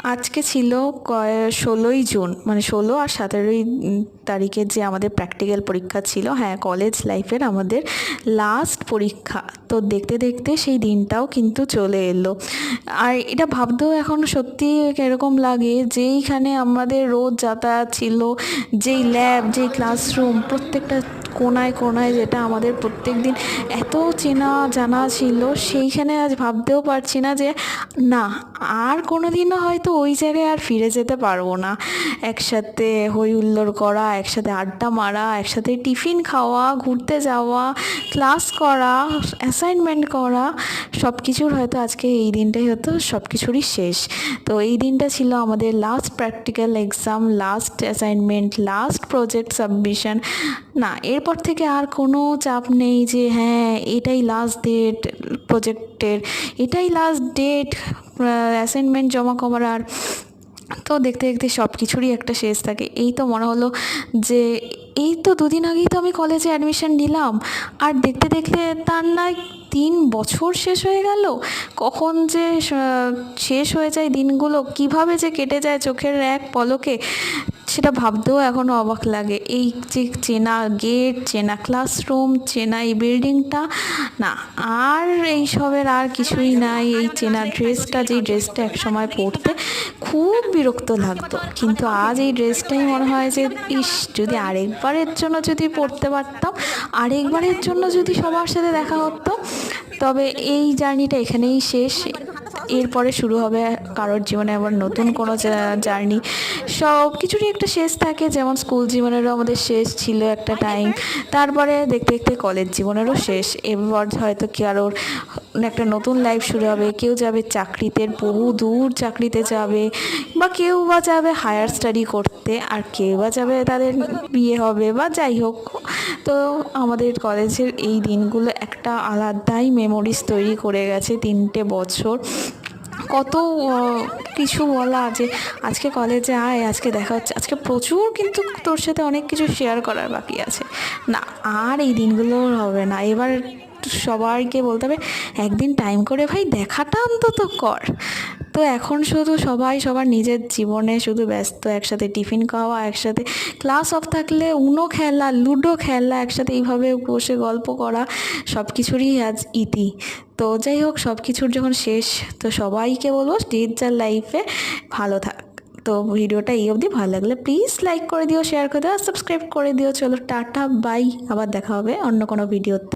আজকে ছিল 16ই জুন, মানে 16 আর 17 তারিখের যে আমাদের প্র্যাকটিক্যাল পরীক্ষা ছিল। হ্যাঁ, কলেজ লাইফের আমাদের লাস্ট পরীক্ষা। তো দেখতে দেখতে সেই দিনটাও কিন্তু চলে এলো। আর এটা ভাবতেও এখন সত্যি এরকম লাগে, যেইখানে আমাদের রোজ যাতায়াত ছিল, যেই ল্যাব, যেই ক্লাসরুম, প্রত্যেকটা কোনায় কোনায় যেটা আমাদের প্রত্যেক দিন এত চেনা জানা ছিল, সেইখানে আজ ভাবতেও পারছি না যে না, আর কোনো দিনও হয়তো ওই জায়গায় আর ফিরে যেতে পারবো না। একসাথে হই হুল্লোড় করা, একসাথে আড্ডা মারা, একসাথে টিফিন খাওয়া, ঘুরতে যাওয়া, ক্লাস করা, অ্যাসাইনমেন্ট করা, সব কিছুর হয়তো আজকে এই দিনটাই হতো সব কিছুরই শেষ। তো এই দিনটা ছিল আমাদের last practical exam, last assignment, last project submission. না, এরপর থেকে আর কোনো চাপ নেই যে হ্যাঁ এটাই লাস্ট ডেট প্রজেক্টের, এটাই লাস্ট ডেট অ্যাসাইনমেন্ট জমা করার। তো দেখতে দেখতে সব কিছুরই একটা শেষ থাকে। এই তো মনে হলো যে এই তো দুদিন আগেই তো আমি কলেজে অ্যাডমিশন নিলাম, আর দেখতে দেখতে তার না 3 বছর শেষ হয়ে গেল। কখন যে শেষ হয়ে যায় দিনগুলো, কিভাবে যে কেটে যায় চোখের এক পলকে, সেটা ভাবতেও এখনও অবাক লাগে। এই যে চেনা গেট, চেনা ক্লাসরুম, চেনা এই বিল্ডিংটা, না আর এইসবের আর কিছুই নাই। এই চেনা ড্রেসটা, যেই ড্রেসটা একসময় পরতে খুব বিরক্ত লাগতো, কিন্তু আজ এই ড্রেসটাই মনে হয় যে ইস, যদি আরেকবারের জন্য যদি পরতে পারতাম, আরেকবারের জন্য যদি সবার সাথে দেখা হতো। তবে এই জার্নিটা এখানেই শেষ। এরপরে শুরু হবে কারোর জীবনে আবার নতুন কোনো জার্নি। সব কিছুরই একটা শেষ থাকে, যেমন স্কুল জীবনেরও আমাদের শেষ ছিল একটা টাইম, তারপরে দেখতে দেখতে কলেজ জীবনেরও শেষ। এবার হয়তো কারোর একটা নতুন লাইফ শুরু হবে, কেউ যাবে চাকরিতে, বহু দূর চাকরিতে যাবে, বা কেউ বা যাবে হায়ার স্টাডি করতে, আর কেউ বা যাবে তাদের বিয়ে হবে বা যাই হোক। তো আমাদের কলেজের এই দিনগুলো একটা আলাদাই মেমোরিজ তৈরি করে গেছে 3টে বছর। কত কিছু বলা, যে আজকে কলেজে আয়, আজকে দেখা হচ্ছে, আজকে প্রচুর কিন্তু তোর সাথে অনেক কিছু শেয়ার করার বাকি আছে। না, আর এই দিনগুলো হবে না। এবার সবাইকে বলতে হবে একদিন টাইম করে ভাই দেখাটা অন্তত কর। তো এখন শুধু সবাই সবার নিজের জীবনে শুধু ব্যস্ত, একসাথে টিফিন খাওয়া, একসাথে ক্লাস অফ থাকলে উনো খেলা, লুডো খেলা, একসাথে এইভাবে বসে গল্প করা, সব কিছুরই আজ ইতি। তো যাই হোক, সব কিছুর যখন শেষ, তো সবাইকে বলবো যে যার লাইফে ভালো থাক। তো ভিডিওটা এই অবধি, ভালো লাগলে প্লিজ লাইক করে দিও, শেয়ার করে দিও, সাবস্ক্রাইব করে দিও। চলো টাটা, বাই, আবার দেখা হবে অন্য কোনো ভিডিওতে।